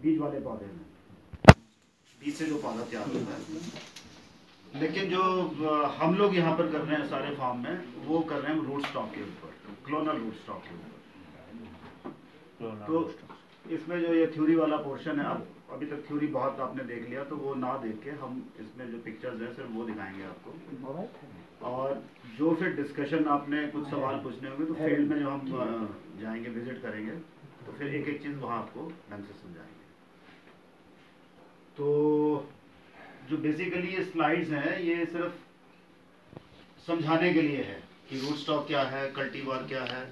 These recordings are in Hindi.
बीज वाले पौधे में, बीज से जो पौधा तैयार होता है। लेकिन जो हम लोग यहाँ पर कर रहे हैं सारे फार्म में, वो कर रहे हैं रूट स्टॉक के ऊपर, क्लोनल रूट स्टॉक के ऊपर। तो इसमें जो ये थ्योरी वाला पोर्शन है, अब अभी तक थ्योरी बहुत आपने देख लिया, तो वो ना देख के हम इसमें जो पिक्चर्स हैं सिर्फ वो दिखाएंगे आपको। और जो फिर डिस्कशन आपने कुछ सवाल पूछने होंगे तो फील्ड में जो हम जाएंगे, विजिट करेंगे, तो फिर एक एक चीज़ वहाँ आपको ढंग से समझाएंगे। तो जो बेसिकली ये स्लाइड्स हैं, ये सिर्फ समझाने के लिए है कि रूट स्टॉक क्या है, कल्टीवार क्या है।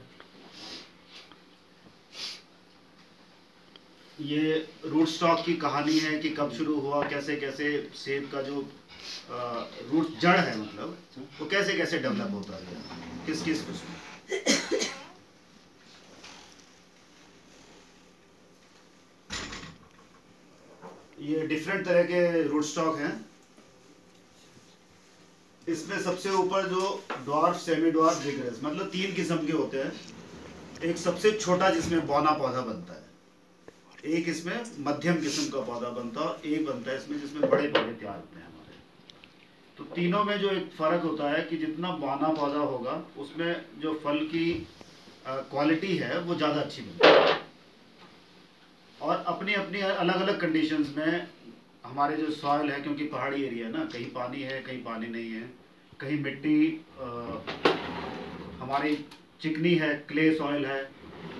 ये रूट स्टॉक की कहानी है कि कब शुरू हुआ, कैसे कैसे सेब का जो रूट जड़ है, मतलब वो कैसे कैसे डेवलप होता है, किस किस किस्म। ये डिफरेंट तरह के रूट स्टॉक हैं। इसमें सबसे ऊपर जो ड्वार्फ, सेमी ड्वार्फ, विगरस, मतलब 3 किस्म के होते हैं। एक सबसे छोटा जिसमें बौना पौधा बनता है, एक इसमें मध्यम किस्म का पौधा बनता है, और एक बनता है इसमें जिसमें बड़े पौधे तैयार होते हैं हमारे। तो तीनों में जो एक फ़र्क होता है कि जितना बौना पौधा होगा उसमें जो फल की क्वालिटी है वो ज़्यादा अच्छी बनती है। और अपनी अपनी अलग अलग कंडीशंस में हमारे जो सॉइल है, क्योंकि पहाड़ी एरिया है ना, कहीं पानी है कहीं पानी नहीं है, कहीं मिट्टी हमारी चिकनी है, क्ले सॉइल है,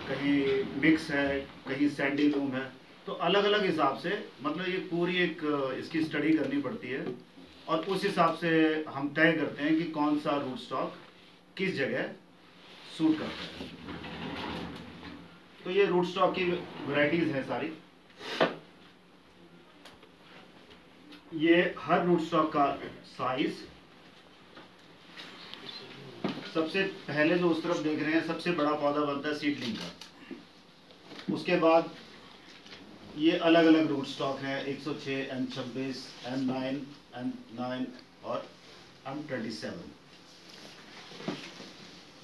कहीं मिक्स है, कहीं सैंडी लूम है। तो अलग अलग हिसाब से, मतलब ये पूरी एक इसकी स्टडी करनी पड़ती है, और उस हिसाब से हम तय करते हैं कि कौन सा रूट स्टॉक किस जगह सूट करता है। तो ये रूट स्टॉक की वैरायटीज हैं सारी। ये हर रूट स्टॉक का साइज, सबसे पहले जो उस तरफ देख रहे हैं सबसे बड़ा पौधा बनता है सीडलिंग का। उसके बाद ये अलग अलग रूट स्टॉक हैं, 106, M26, M9, M9 और M27।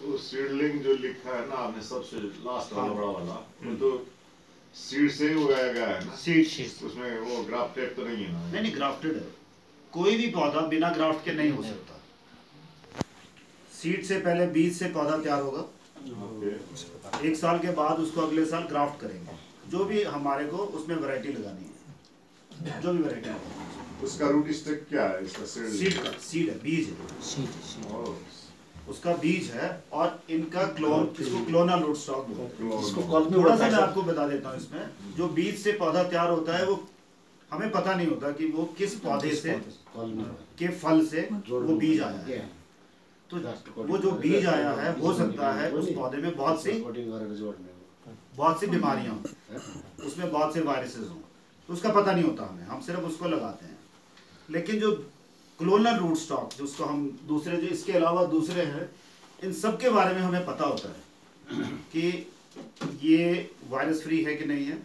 वो सीडलिंग जो लिखा है ना आपने सबसे लास्ट वाला बड़ा वाला, वो तो सीड से उगाया गया है ना? सीड, उसमें वो ग्राफ्टेड तो नहीं है ना? नहीं, ग्राफ्टेड है। कोई भी पौधा बिना ग्राफ्ट के नहीं हो सकता। सीड से पहले बीज से पौधा तैयार होगा, 1 साल के बाद उसको अगले साल ग्राफ्ट करेंगे। जो भी हमारे को उसमें वैरायटी लगानी है, जो भी वैरायटी। उसका रूट स्टॉक क्या है? इसका सीड है, बीज है, उसका बीज है। और इनका क्लोन, इसको क्लोनल रूट स्टॉक बोलते हैं। थोड़ा सा मैं आपको बता देता हूँ, इसमें जो बीज से पौधा तैयार होता है वो हमें पता नहीं होता कि वो किस पौधे से के फल से वो बीज आया है। तो वो जो बीज आया है, हो सकता है उस पौधे में बहुत सी बीमारियां हों, उसमें बहुत से वायरसेस हों, तो उसका पता नहीं होता हमें, हम सिर्फ उसको लगाते हैं। लेकिन जो क्लोनल रूट स्टॉक, जिसको हम दूसरे, जो इसके अलावा दूसरे हैं, इन सब के बारे में हमें पता होता है कि ये वायरस फ्री है कि नहीं है,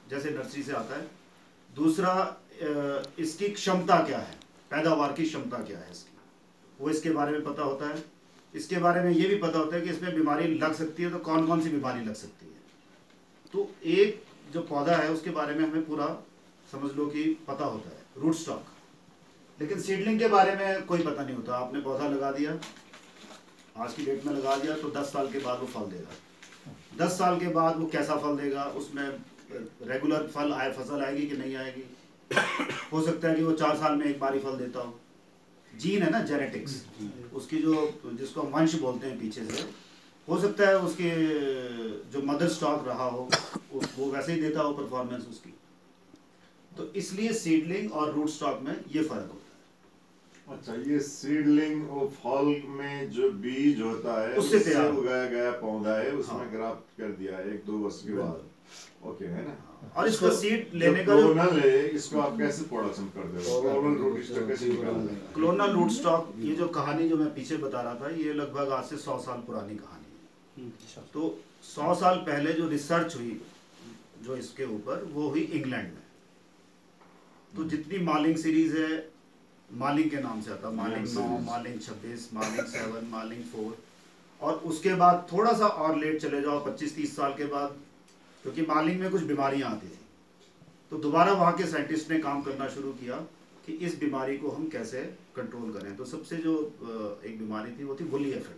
जैसे नर्सरी से आता है। दूसरा, इसकी क्षमता क्या है, पैदावार की क्षमता क्या है इसकी, वो इसके बारे में पता होता है। इसके बारे में ये भी पता होता है कि इसमें बीमारी लग सकती है तो कौन कौन सी बीमारी लग सकती है। तो एक जो पौधा है उसके बारे में हमें पूरा समझ लो कि पता होता है, रूट स्टॉक। लेकिन सीडलिंग के बारे में कोई पता नहीं होता। आपने पौधा लगा दिया, आज की डेट में लगा दिया, तो 10 साल के बाद वो फल देगा। 10 साल के बाद वो कैसा फल देगा, उसमें रेगुलर फल आए, फसल आएगी कि नहीं आएगी। हो सकता है कि वो 4 साल में एक बार ही फल देता हो। जीन है ना, जेनेटिक्स, उसकी जो, जिसको हम वंश बोलते हैं पीछे से, हो सकता है उसके जो मदर स्टॉक रहा हो वो वैसे ही देता हो परफॉर्मेंस उसकी। तो इसलिए सीडलिंग और रूट स्टॉक में ये फर्क होता है। अच्छा, ये सीडलिंग और फल में जो बीज होता है उससे तैयार उगाया गया पौधा है, उसमें ग्राफ्ट कर दिया है 1-2 वर्ष के बाद, ओके है ना? और इसको सीड लेने का जो क्लोनल है, इसको आप कैसे प्रोडक्शन करते हो? क्लोनल रूट स्टॉक कैसे निकालते हैं? क्लोनल रूट स्टॉक, ये जो कहानी जो मैं पीछे बता रहा था, ये लगभग आज से 100 साल पुरानी कहानी है। तो 100 साल पहले जो रिसर्च हुई जो इसके ऊपर, वो हुई इंग्लैंड में। तो जितनी मालिंग सीरीज है, मालिंग के नाम से आता, मालिंग 9, मालिंग 26, मालिंग 7, मालिंग 4, और उसके बाद थोड़ा सा और लेट चले जाओ 25-30 साल के बाद, क्योंकि मालिंग में कुछ बीमारियां आती थी। तो दोबारा वहाँ के साइंटिस्ट ने काम करना शुरू किया कि इस बीमारी को हम कैसे कंट्रोल करें। तो सबसे जो एक बीमारी थी वो थी वुली एफिड,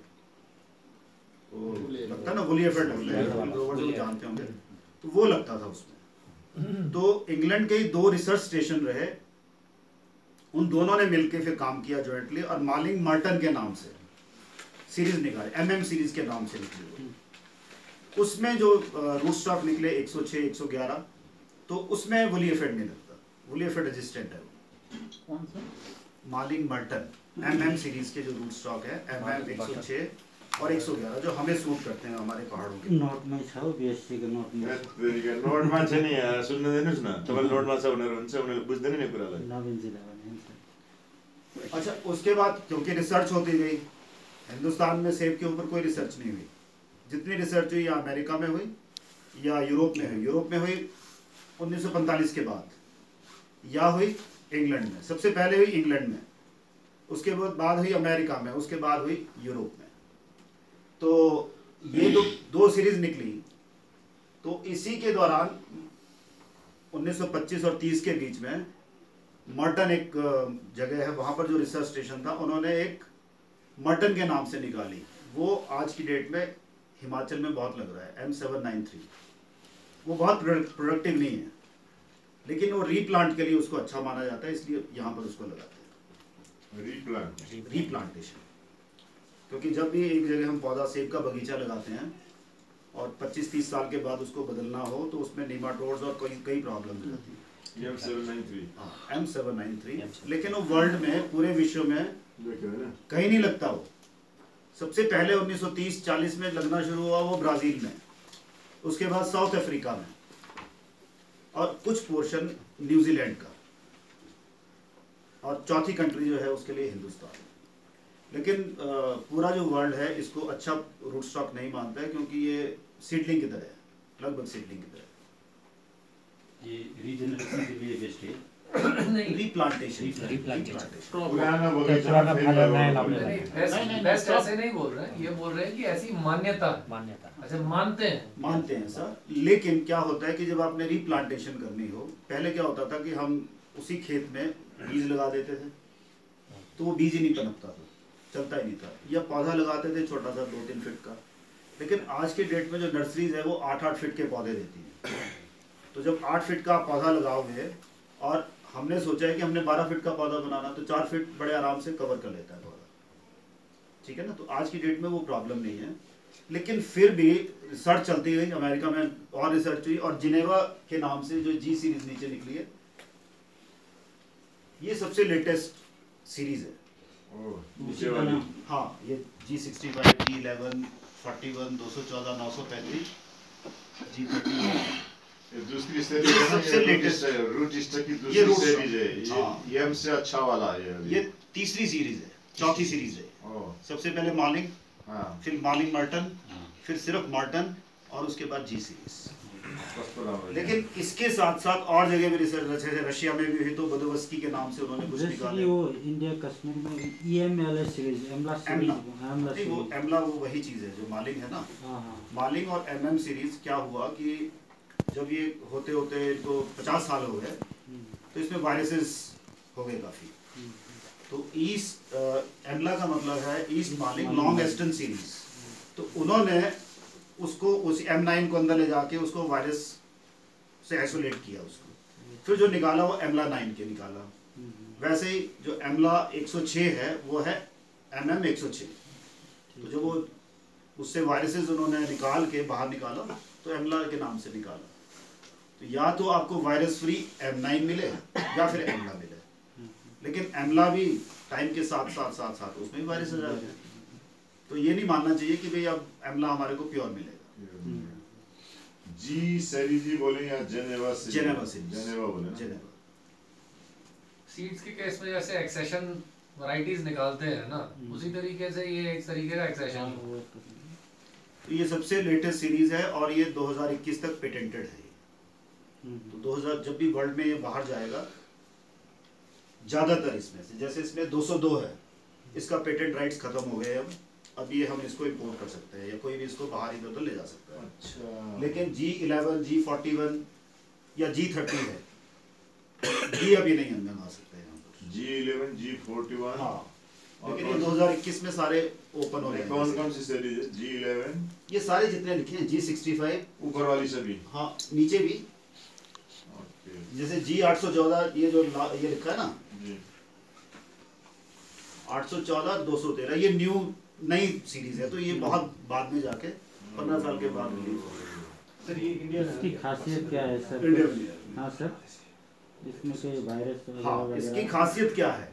वो लगता है ना वुली एफिड लगता है, लोग जानते होंगे, तो वो लगता था उसमें। तो इंग्लैंड के ही 2 रिसर्च स्टेशन रहे, उन दोनों ने मिलकर फिर काम किया जॉइंटली, और मालिंग मर्टन के नाम से सीरीज निकाले, MM सीरीज के नाम से निकली। उसमें जो रूट स्टॉक निकले 106, 111, तो उसमें वुली एफिड नहीं लगता, वुली एफिड रेजिस्टेंट है वो। कौन सा? मालिंग मर्टन MM सीरीज के जो रूट स्टॉक है, MM 106 और 111 जो हमें सूट करते हैं हमारे पहाड़ों के। नोटमै छ BSc को नोटमै नोटमा छ नि सुन्न दिनुस् न, तपाईले नोटमा छ भनेर हुन्छ, उनीहरुले बुझ्दैन नि कुरालाई। नवीनजीलाई भने हुन्छ। अच्छा, उसके बाद क्योंकि रिसर्च होती गई, हिंदुस्तान में सेब के ऊपर कोई रिसर्च नहीं हुई। जितनी रिसर्च हुई या अमेरिका में हुई या यूरोप में हुई। यूरोप में हुई 1945 के बाद, या हुई इंग्लैंड में। सबसे पहले हुई इंग्लैंड में, उसके बाद हुई अमेरिका में, उसके बाद हुई यूरोप में। तो ये दो सीरीज निकली। तो इसी के दौरान 1925 और 30 के बीच में मर्टन एक जगह है, वहाँ पर जो रिसर्च स्टेशन था, उन्होंने एक मर्टन के नाम से निकाली। वो आज की डेट में हिमाचल में बहुत लग रहा है, M793। वो बहुत प्रोडक्टिव नहीं है, लेकिन वो रीप्लांट के लिए उसको अच्छा माना जाता है, इसलिए यहाँ पर उसको लगाते हैं रीप्लांटेशन। क्योंकि जब भी एक जगह हम पौधा सेब का बगीचा लगाते हैं और 25-30 साल के बाद उसको बदलना हो, तो उसमें नीमाटोड्स और कई प्रॉब्लम हो जाती है। M793, लेकिन वो वर्ल्ड में, पूरे विश्व में कहीं नहीं लगता। वो सबसे पहले 1930-40 में लगना शुरू हुआ वो ब्राजील में, उसके बाद साउथ अफ्रीका में, और कुछ पोर्शन न्यूजीलैंड का, और चौथी कंट्री जो है उसके लिए हिंदुस्तान। लेकिन पूरा जो वर्ल्ड है इसको अच्छा रूट स्टॉक नहीं मानता है, क्योंकि ये सीडलिंग की तरह है, लगभग सीडलिंग की तरह। ये रीजनरेशन के लिए बेस्ट है, नहीं, रीप्लांटेशन। बेस्ट ऐसे नहीं बोल रहे हैं, ये बोल रहे हैं कि ऐसी मान्यता। अच्छा, मानते हैं सर। लेकिन क्या होता है कि जब आपने रीप्लांटेशन करनी हो, पहले क्या होता था कि हम उसी खेत में बीज लगा देते थे, तो वो बीज ही नहीं पनपता था, चलता ही नहीं था। या पौधा लगाते थे छोटा सा 2-3 फीट का, लेकिन आज के डेट में जो नर्सरीज है वो 8-8 फीट के पौधे देती हैं। तो जब 8 फीट का पौधा लगाओगे, और हमने सोचा है कि हमने 12 फीट का पौधा बनाना, तो 4 फीट बड़े आराम से कवर कर लेता है पौधा, ठीक है ना। तो आज की डेट में वो प्रॉब्लम नहीं है, लेकिन फिर भी रिसर्च चलती गई, अमेरिका में और रिसर्च हुई, और जिनेवा के नाम से जो G सीरीज नीचे निकली है, ये सबसे लेटेस्ट सीरीज है। हाँ, ये G65, G11, 41, 214, 935, G30। दूसरी सीरीज है, सबसे लेटेस्ट है, रूटिस्टा की दूसरी सीरीज है। ये M से अच्छा वाला है। ये तीसरी सीरीज है, चौथी सीरीज है। सबसे पहले मालिंग, फिर मालिंग मर्टन, फिर सिर्फ मर्टन, और उसके बाद G सीरीज। लेकिन इसके साथ साथ और जगह भी रिसर्च, जैसे रशिया में भी हुई, तो बदोवस्की के नाम से उन्होंने कुछ निकाला। वो इंडिया कश्मीर में EMLA सीरीज, एमला सीरीज, वो एमला वो वही चीज है जो मालिंग है ना। मालिंग और MM सीरीज क्या हुआ कि जब ये होते होते इनको 50 साल हो गए, तो इसमें वायरसेस हो गए काफी। तो ईस्ट एमला का मतलब है ईस्ट मालिंग लॉन्ग एस्टन सीरीज। तो उन्होंने उसको उस M9 को अंदर ले जाके उसको वायरस से आइसोलेट किया उसको, फिर जो निकाला वो एमला 9 के निकाला। वैसे ही जो एमला 106 है वो है MM 106। तो जब वो उससे वायरसेस उन्होंने निकाल के बाहर निकाला, तो एमला के नाम से निकाला। तो या तो आपको वायरस फ्री M9 मिले या फिर एमला मिले, लेकिन एमला भी टाइम के साथ साथ उसमें भी वायरस आ जाते हैं। तो ये नहीं मानना चाहिए कि भाई अब एमला हमारे को प्योर मिलेगा। G सीरीज बोले या जेनेवा सीरीज? जेनेवा बोले। सीड्स के केस में जैसे एक्सेशन वैरायटीज निकालते हैं ना, उसी तरीके से ये एक तरीके का एक्सेशन। तो ये सबसे लेटेस्ट सीरीज है, और ये 2021 तक पेटेंटेड है। तो 2000 जब भी वर्ल्ड में ये बाहर जाएगा, ज्यादातर इसमें से, जैसे इसमें 202 है, इसका पेटेंट राइट्स खत्म हो गए। अब ये हम इसको इंपोर्ट कर सकते हैं, या कोई भी इसको बाहर इधर ले जा सकता है। अच्छा। लेकिन G11, G41 या G30 है, जी अभी नहीं हम लगा सकते यहाँ पर। G11, G41। हाँ, लेकिन ये 2021 में सारे ओपन हो गए। कौन कौन सी सीरीज है? G11, ये सारे जितने लिखे हैं, G65, ऊपर वाली सभी। हाँ नीचे भी, ओके जैसे G814 ये जो ये लिखा है ना, जी। 814, 213, ये नई सीरीज है, तो ये बहुत बाद में जाके 15 साल के बाद रिलीज हो गई। सर ये इंडिया इसकी खासियत क्या है सर? इंडिया में। हाँ सर, इसमें कोई वायरस हाँ, इसकी खासियत क्या है?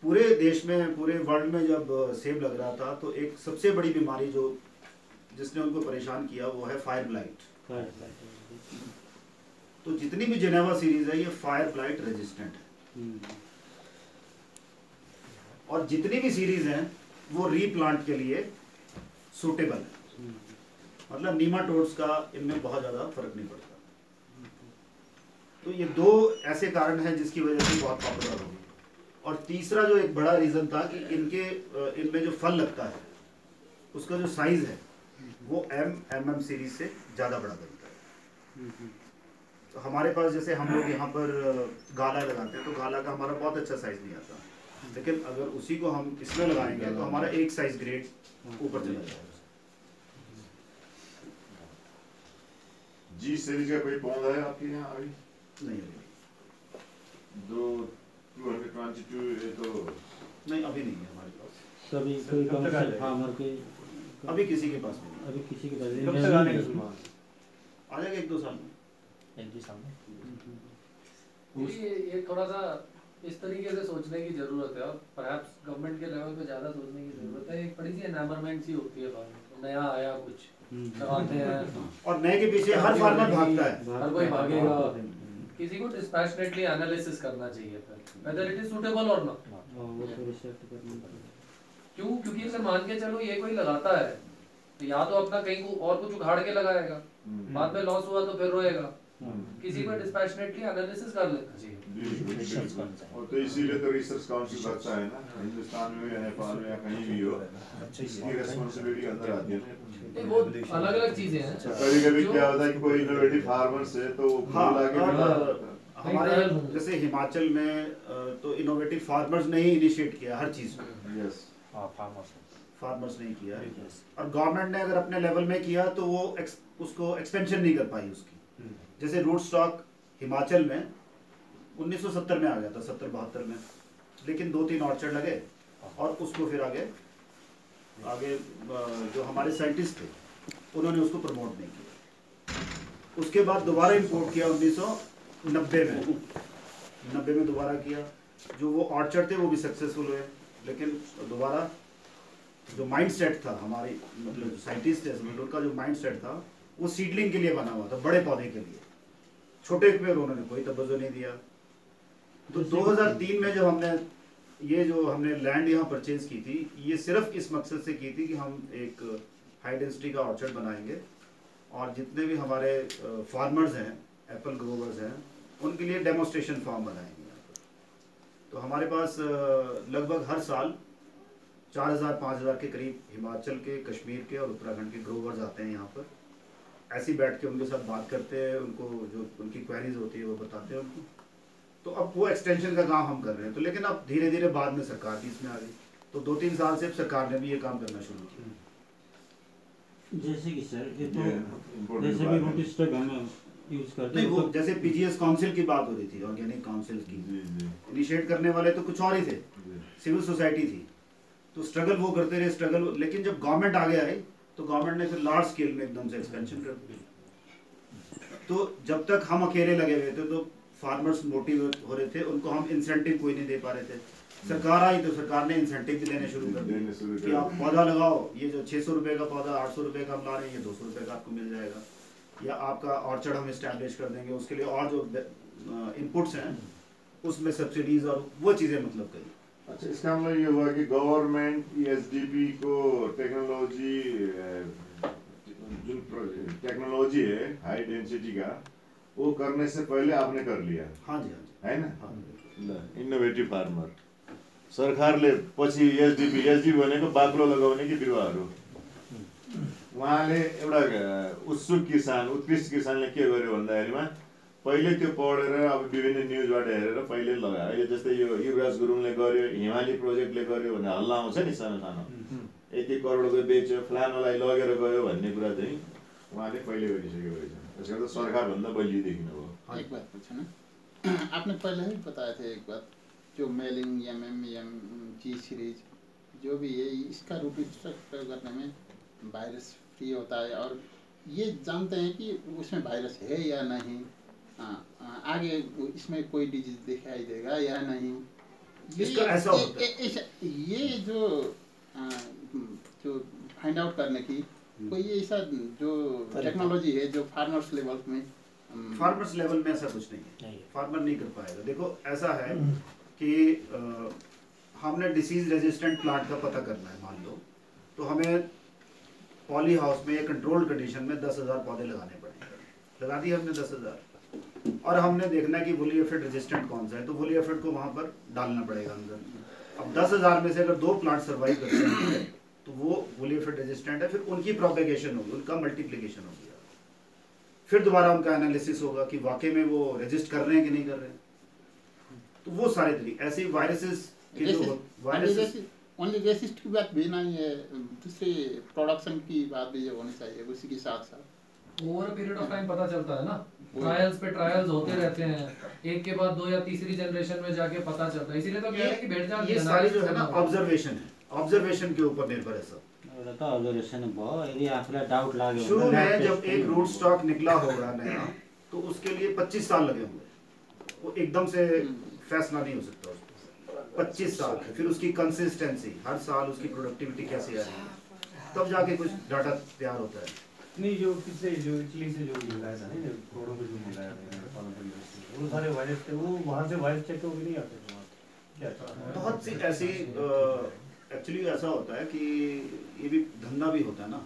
पूरे देश में, पूरे वर्ल्ड में जब सेब लग रहा था तो एक सबसे बड़ी बीमारी जो जिसने उनको परेशान किया वो है फायर ब्लाइट। तो जितनी भी जेनेवा सीरीज है ये फायर ब्लाइट रेजिस्टेंट है, और जितनी भी सीरीज हैं वो रीप्लांट के लिए सूटेबल है। मतलब नीमाटोड्स का इनमें बहुत ज़्यादा फर्क नहीं पड़ता। तो ये दो ऐसे कारण हैं जिसकी वजह से बहुत पॉपुलर हो गई। और तीसरा जो एक बड़ा रीज़न था कि इनमें जो फल लगता है उसका जो साइज़ है वो MM सीरीज से ज़्यादा बड़ा बनता है। तो हमारे पास जैसे हम लोग यहाँ पर गाला लगाते हैं तो गाला का हमारा बहुत अच्छा साइज़ नहीं आता, लेकिन अगर उसी को हम इसमें लगाएंगे तो हमारा एक साइज ग्रेड ऊपर चला जाएगा। जी सीरीज का कोई पौधा है आपके यहाँ अभी? नहीं दो 222 ये तो नहीं, अभी नहीं है हमारे पास। कभी कोई कमर्शियल फार्मर के अभी किसी के पास नहीं, अभी किसी के पास कब तक आने का नहीं। आ जाएगा 1-2 साल में। ये थोड़ा सा इस तरीके से सोचने की जरूरत है, और परहैप्स गवर्नमेंट के लेवल पे ज्यादा सोचने की जरूरत है। एक बड़ी सी एनवायरनमेंट सी होती है फार्मिंग, तो नया आया कुछ लगाते हैं और नए के पीछे हर फार्मर भागता है, हर कोई भागेगा। किसी को डिस्पैशनेटली एनालिसिस करना चाहिए फिर वेदर इट इज सूटेबल और नॉट। वो तो रिसर्च करनी पड़ेगी। क्यों? क्योंकि अगर मान के चलो ये कोई लगाता है तो या तो अपना कहीं को और कुछ उखाड़ के लगाएगा, बाद में लॉस हुआ तो फिर रोएगा। किसी को डिस्पैशनेटली एनालिसिस कर लेना चाहिए। और तो इसीलिए तो रिसर्च काउंसिल रखता है ना, हिंदुस्तान में या नेपाल में या कहीं भी हो, इसकी रिस्पांसिबिलिटी अंदर आती है ना। ये बहुत अलग अलग चीजें हैं। कभी कभी क्या होता है कि कोई इनोवेटिव फार्मर से तो हाँ, और हमारे जैसे हिमाचल में तो इनोवेटिव फार्मर्स ने ही इनिशिएट किया हर चीज को। यस फार्मर्स ने किया, और गवर्नमेंट ने अगर अपने लेवल में किया तो वो उसको एक्सपेंशन नहीं कर पाई उसकी। जैसे रूट स्टॉक हिमाचल में 1970 में आ गया था, 70-72 में, लेकिन 2-3 ऑर्चर्ड लगे और उसको फिर आगे जो हमारे साइंटिस्ट थे उन्होंने उसको प्रमोट नहीं किया। उसके बाद दोबारा इंपोर्ट किया 1990 में दोबारा किया। जो वो ऑर्चर्ड थे वो भी सक्सेसफुल हुए, लेकिन दोबारा जो माइंड सेट था हमारे मतलब साइंटिस्ट थे उनका जो माइंड सेट था वो सीडलिंग के लिए बना हुआ था, बड़े पौधे के लिए। छोटे पेड़ उन्होंने कोई तवज्जो नहीं दिया। तो 2003 में जब हमने लैंड यहाँ परचेज की थी, ये सिर्फ इस मकसद से की थी कि हम एक हाई डेंसिटी का ऑर्चर्ड बनाएंगे और जितने भी हमारे फार्मर्स हैं, एप्पल ग्रोवर्स हैं, उनके लिए डेमोस्ट्रेशन फार्म बनाएंगे यहाँ पर। तो हमारे पास लगभग हर साल 4000-5000 के करीब हिमाचल के, कश्मीर के और उत्तराखंड के ग्रोवर्स आते हैं यहाँ पर। ऐसे ही बैठ के उनके साथ बात करते हैं, उनको जो उनकी क्वेरीज होती है वो बताते हैं उनको। तो अब वो एक्सटेंशन का काम हम कर रहे हैं। तो लेकिन अब धीरे धीरे बाद में सरकार भी इसमें आ गई, तो 2-3 साल से सरकार ने भी ये काम करना शुरू किया। जैसे कि सर ये तो जैसे भी रूट स्टॉक हम यूज करते नहीं, हैं, वो तो जैसे पीजीएस काउंसिल की बात हो रही थी, ऑर्गेनिक काउंसिल की। इनिशिएट करने वाले तो कुछ और ही थे, सिविल सोसाइटी थी, तो स्ट्रगल वो करते रहे स्ट्रगल। लेकिन जब गवर्नमेंट आ गया है तो गवर्नमेंट ने फिर लार्ज स्केल में एकदम से एक्सपेंशन कर दी। तो जब तक हम अकेले लगे हुए थे तो फार्मर्स मोटिवेट हो रहे थे, उनको हम इंसेंटिव कोई नहीं दे पा रहे थे। सरकार आई तो सरकार ने इंसेंटिव भी देने शुरू कर दिए कि आप पौधा लगाओ, ये जो 600 रुपये का पौधा 800 रुपये का हम ला रहे हैं, ये 200 रुपये का आपको मिल जाएगा, या आपका ऑर्चर्ड हम इस्टेब्लिश कर देंगे, उसके लिए और जो इनपुट्स हैं उसमें सब्सिडीज और वो चीज़ें मतलब कही। अच्छा, इसका मतलब ये हुआ कि गवर्नमेंट ESDP को टेक्नोलॉजी है हाई डेंसिटी का, वो करने से पहले आपने कर लिया। हाँ जी, हाँ जी, है ना? हाँ। इनोभेटिभ फार्मर सरकारले पछि एसडीपी भनेको बाक्लो लगाउने कि बिरुवाहरू, उहाँले एउटा उत्सुक किसान, उत्कृष्ट किसानले के गर्यो भन्दाखेरिमा पहिले त्यो पढेर अब विभिन्न न्युजबाट हेरेर पहिले लगायो। अहिले जस्तै यो युवराज गुरुङले गर्यो, हिमाली प्रोजेक्टले गर्यो भने हल्ला आउँछ नि सानो सानो, यति करोडको बेच्यो, फलानालाई लगेर गयो भन्ने कुरा चाहिँ उहाँले पहिले गरिसकेको रहेछ। त्यसले गर्दा सरकारभन्दा बलियो देखिनु भयो। एक बात पूछना, आपने पहले ही बताया था एक बात, जो मेलिंग MM G सीरीज जो भी है इसका रूट स्ट्रक्चर करने में वायरस फ्री होता है और ये जानते हैं कि उसमें वायरस है या नहीं, आगे इसमें कोई डिजीज दिखाई देगा या नहीं, ये जो फाइंड आउट करने की कोई ऐसा जो टेक्नोलॉजी है जो फार्मर्स लेवल में ऐसा कुछ नहीं है, फार्मर नहीं कर पाएगा। देखो ऐसा है कि हमने डिसीज रेजिस्टेंट प्लांट का पता करना है, मान लो तो हमें पॉली हाउस में कंट्रोल्ड कंडीशन में 10,000 पौधे लगाने पड़ेंगे, लगा दिए हमने 10,000, और हमने देखना है कि वुली एफिड रेजिस्टेंट कौन सा है, तो वुली एफिड को वहाँ पर डालना पड़ेगा अंदर। अब 10,000 में से अगर 2 प्लांट सर्वाइव करते हैं तो वो वुली एफिड रेजिस्टेंट है, फिर उनकी प्रोपेगेशन होगी, उनका मल्टीप्लिकेशन होगी, फिर दोबारा उनका एनालिसिस होगा कि वाकई में वो रेजिस्ट कर रहे हैं कि नहीं कर रहे हैं। तो वो सारे तरीके ऐसे वायरसेस के जो वायरसेस ओनली रेसिस्ट की बात भी नहीं है, दूसरे प्रोडक्शन की बात भी होनी चाहिए उसी के साथ साथ। ओवर पीरियड ऑफ टाइम पता चलता है ना, ट्रायल्स पे ट्रायल्स होते रहते हैं, एक के बाद 2 या तीसरी जनरेशन में जाके पता चलता है। इसीलिए तो कह रहे हैं कि भेड़चाल ये सारी जो है ना ऑब्जर्वेशन है, ऑब्जर्वेशन के ऊपर निर्भर है सब। तो ऑब्जर्वेशन भयो, यदि आफूलाई डाउट लाग्यो शुरू में जब एक रूट स्टॉक निकला होगा नया तो उसके लिए 25 साल लगे होंगे, वो एकदम से फैसला नहीं हो सकता उसको, 25 साल है, फिर उसकी कंसिस्टेंसी, हर साल उसकी प्रोडक्टिविटी कैसे आ रही है, तब जाके कुछ डाटा तैयार होता है। नहीं जो पिछले जो इटली से जो मिलाया था नहीं, करोड़ों में जो मिलाया था वो सारे वायरस थे, वो वहाँ से वायरस चेक होके नहीं आते थे वहाँ क्या? बहुत सी ऐसी एक्चुअली ऐसा होता है कि ये भी धंधा भी होता है ना,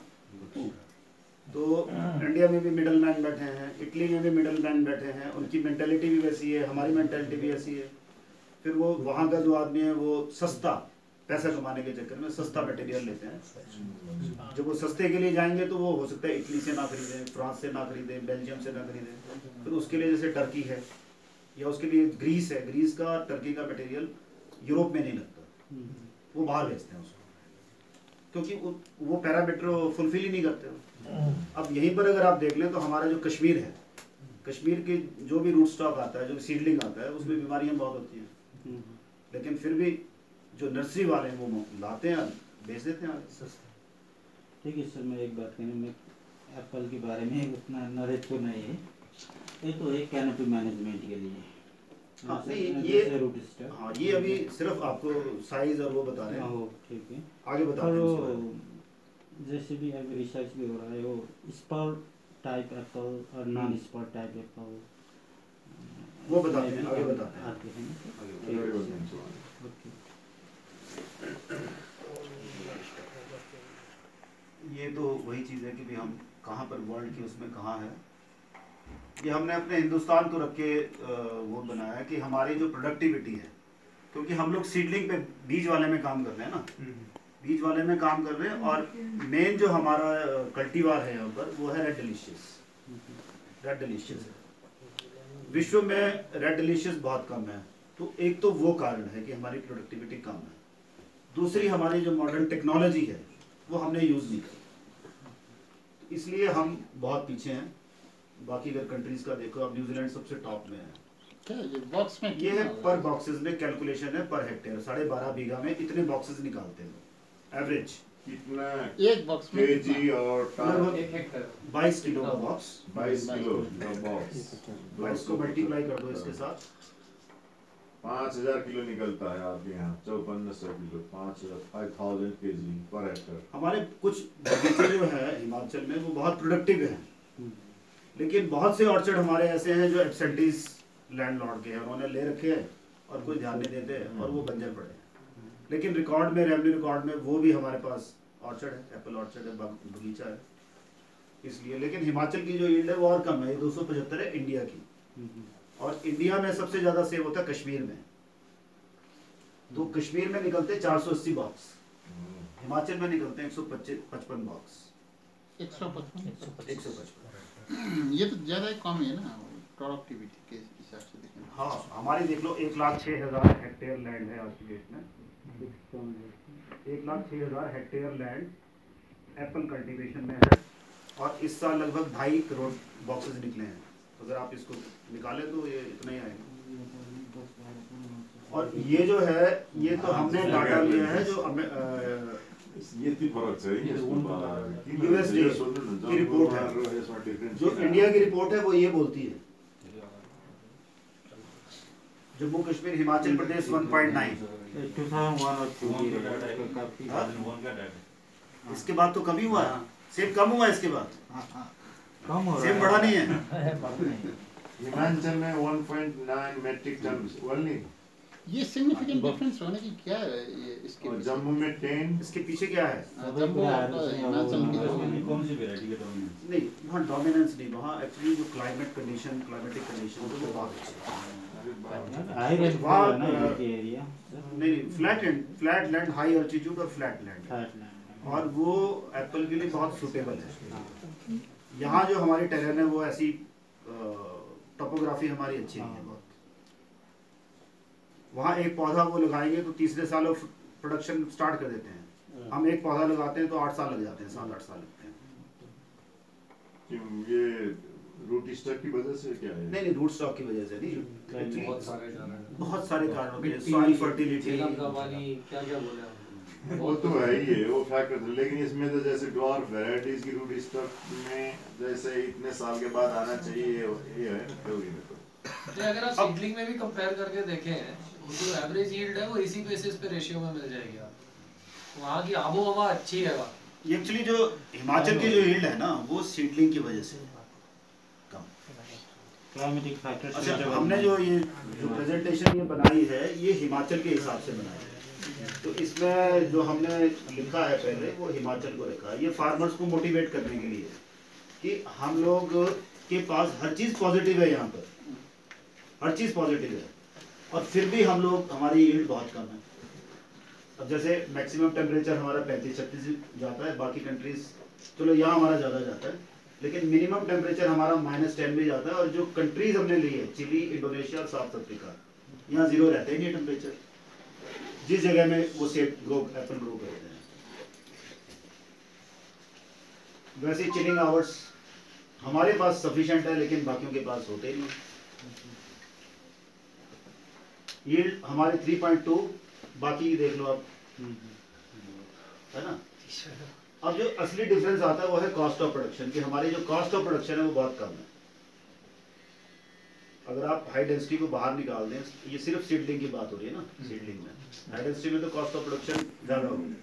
तो इंडिया में भी मिडल मैन बैठे हैं, इटली में भी मिडल मैन बैठे हैं, उनकी मेंटेलिटी भी वैसी है, हमारी मेंटेलिटी भी ऐसी है। फिर वो वहाँ का जो आदमी है वो सस्ता पैसा कमाने के चक्कर में सस्ता मटेरियल लेते हैं, जब वो सस्ते के लिए जाएंगे तो वो हो सकता है इटली से ना खरीदें, फ्रांस से ना खरीदें, बेल्जियम से ना खरीदें, फिर उसके लिए जैसे टर्की है या उसके लिए ग्रीस है, ग्रीस का टर्की का मटेरियल यूरोप में नहीं लगता, वो बाहर भेजते हैं उसको, क्योंकि वो पैरामीटर फुलफिल ही नहीं करते। अब यहीं पर अगर आप देख लें तो हमारा जो कश्मीर है, कश्मीर के जो भी रूट स्टॉक आता है, जो सीडलिंग आता है, उसमें बीमारियां बहुत होती हैं, लेकिन फिर भी जो नर्सरी वाले हैं वो लाते हैं, बेच देते हैं आगे। ठीक है सर, मैं एक बात कहूँ, मैं एप्पल के बारे में उतना नॉलेज तो नहीं है, ये तो एक कैनोपी मैनेजमेंट के लिए। हाँ नहीं, ये अभी सिर्फ आपको साइज और वो बता रहे हैं। ठीक है, आगे बता रहे हैं। जैसे भी अभी रिसर्च भी हो रहा है, वो स्पॉट टाइप एप्पल और नॉन स्पॉट टाइप एप्पल, वो बताते हैं, आगे बताते हैं। ये तो वही चीज़ है कि भी हम कहाँ पर वर्ल्ड की उसमें कहाँ है, ये हमने अपने हिंदुस्तान को रख के वो बनाया है कि हमारी जो प्रोडक्टिविटी है, क्योंकि हम लोग सीडलिंग पे बीज वाले में काम कर रहे हैं ना, बीज वाले में काम कर रहे हैं, और मेन जो हमारा कल्टीवार है यहाँ पर वो है रेड डिलीशियस। रेड डिलीशियस है, विश्व में रेड डिलीशियस बहुत कम है, तो एक तो वो कारण है कि हमारी प्रोडक्टिविटी कम है, दूसरी हमारी जो मॉडर्न टेक्नोलॉजी है वो हमने यूज़ नहीं की, इसलिए हम बहुत पीछे हैं। बाकी अगर कंट्रीज का देखो, अब न्यूजीलैंड सबसे टॉप में है। क्या ये बॉक्स में ये है पर बॉक्सेस में कैलकुलेशन है, पर हेक्टेयर 12.5 बीघा में इतने बॉक्सेस निकालते हैं एवरेज। कितना एक बॉक्स में केजी और लगभग 1 हेक्टेयर 22 किलो का बॉक्स, 22 किलो का बॉक्स, 22 को मल्टीप्लाई कर दो इसके साथ, 5000 किलो निकलता है आपके यहाँ, 5400 किलो, 5000 केजी पर हेक्टर। हमारे कुछ बगीचे जो है हिमाचल में वो बहुत प्रोडक्टिव हैं, लेकिन बहुत से ऑर्चर्ड हमारे ऐसे हैं जो एब्सेंटीज लैंडलॉर्ड के हैं, उन्होंने ले रखे हैं और कोई ध्यान नहीं देते हैं और वो बंजर पड़े हैं। लेकिन रिकॉर्ड में, रेवेन्यू रिकॉर्ड में वो भी हमारे पास ऑर्चर्ड है, एप्पल ऑर्चर्ड है, बगीचा है, इसलिए। लेकिन हिमाचल की जो यील्ड है वो और कम है, ये 275 है इंडिया की, और इंडिया में सबसे ज्यादा सेव होता है कश्मीर में, तो कश्मीर में निकलते 480 बॉक्स, हिमाचल में निकलते हैं 155 बॉक्स। 155 155। ये तो ज्यादा ही कम है ना। प्रोडक्टिविटी के हिसाब से देखें। हाँ, हमारी देख लो 1,06,000 हेक्टेयर लैंड है आज की डेट में। 1,06,000 हेक्टेयर लैंड एप्पल कल्टीवेशन में है और इस साल लगभग 2.5 करोड़ बॉक्सेस निकले हैं। अगर आप इसको निकालें तो ये इतना ही आएगा। और ये जो है ये तो हमने डाटा लिया है जो यति फरक छ यूएसडी की रिपोर्ट है। जो इंडिया की रिपोर्ट है वो ये बोलती है जम्मू कश्मीर हिमाचल प्रदेश 1.9। 2001 इसके बाद तो कम ही हुआ है, सेब कम हुआ है इसके बाद, कम हो सेब बढ़ा नहीं है। हिमाचल में 1.9 मेट्रिक टन ओनली। ये सिग्निफिकेंट डिफरेंस होने की क्या है ये इसके और जम्मू में 10। इसके पीछे क्या है? जम्मू और हिमाचल की जो कौन सी वैरायटी का डोमिनेंस? नहीं, वहाँ डोमिनेंस नहीं, वहाँ एक्चुअली जो क्लाइमेटिक कंडीशन वो बहुत अच्छे हैं। हाई रेंज वहाँ है ना ये एरिया? नहीं, फ्लैट लैंड, हाई अल्टीट्यूड और फ्लैट लैंड, और वो एप्पल के लिए बहुत सूटेबल है। यहाँ जो हमारी टेरेन है वो ऐसी टोपोग्राफी हमारी अच्छी नहीं है बहुत। वहाँ एक पौधा वो लगाएंगे तो तीसरे साल वो प्रोडक्शन स्टार्ट कर देते हैं। हम एक पौधा लगाते हैं तो 8 साल लग जाते हैं, 7-8 साल लगते हैं। क्यों ये रूट स्टॉक की वजह से क्या है? नहीं, रूट स्टॉक की वजह से नहीं, बहुत सारे कारण होते हैं, मिट्टी, सॉइल फर्टिलिटी, झीलम का पानी, क्या बोले हम। वो तो है ही है, वो फैक्टर है। लेकिन इसमें तो जैसे ड्वार्फ वैरायटीज की रूट स्टॉक में जैसे इतने साल के बाद आना चाहिए, ये है ना थ्योरी में। तो अगर आप सीडलिंग में भी कंपेयर करके देखें, जो एवरेज यील्ड है वो इसी बेसिस पे रेशियो में मिल जाएगी आपको। वहाँ की आबो हवा अच्छी है वहाँ। एक्चुअली जो हिमाचल की जो यील्ड है ना वो सीडलिंग की वजह से कम। Climatic factor. अच्छा, हमने जो प्रेजेंटेशन ये बनाई है ये हिमाचल के हिसाब से बनाई है, तो इसमें जो हमने लिखा है पहले वो हिमाचल को लिखा है। ये फार्मर्स को मोटिवेट करने के लिए कि हम लोग के पास हर चीज़ पॉजिटिव है, यहाँ पर हर चीज़ पॉजिटिव है, और फिर भी हम लोग हमारी यील्ड बहुत कम है। अब जैसे मैक्सिमम टेम्परेचर हमारा 35-36 जाता है, बाकी कंट्रीज चलो यहाँ हमारा ज़्यादा जाता है, लेकिन मिनिमम टेम्परेचर हमारा -10 में जाता है। और जो कंट्रीज हमने ली है, चिली, इंडोनेशिया और साउथ अफ्रीका, यहाँ 0 रहते हैं ये टेम्परेचर, जिस जगह में वो सेब ग्रो एप्पल ग्रो करते हैं। वैसे चिलिंग आवर्स हमारे पास सफिशिएंट है, लेकिन बाकियों के पास होते ही नहीं। यील्ड हमारे 3.2, बाकी देख लो आप, है ना। अब जो असली डिफरेंस आता है वो है कॉस्ट ऑफ प्रोडक्शन, कि हमारी जो कॉस्ट ऑफ प्रोडक्शन है वो बहुत कम है। अगर आप हाई डेंसिटी को बाहर निकाल दें, ये सिर्फ सीडलिंग की बात हो रही है ना, सीडलिंग में हाई डेंसिटी में तो कॉस्ट ऑफ प्रोडक्शन ज़्यादा होगी।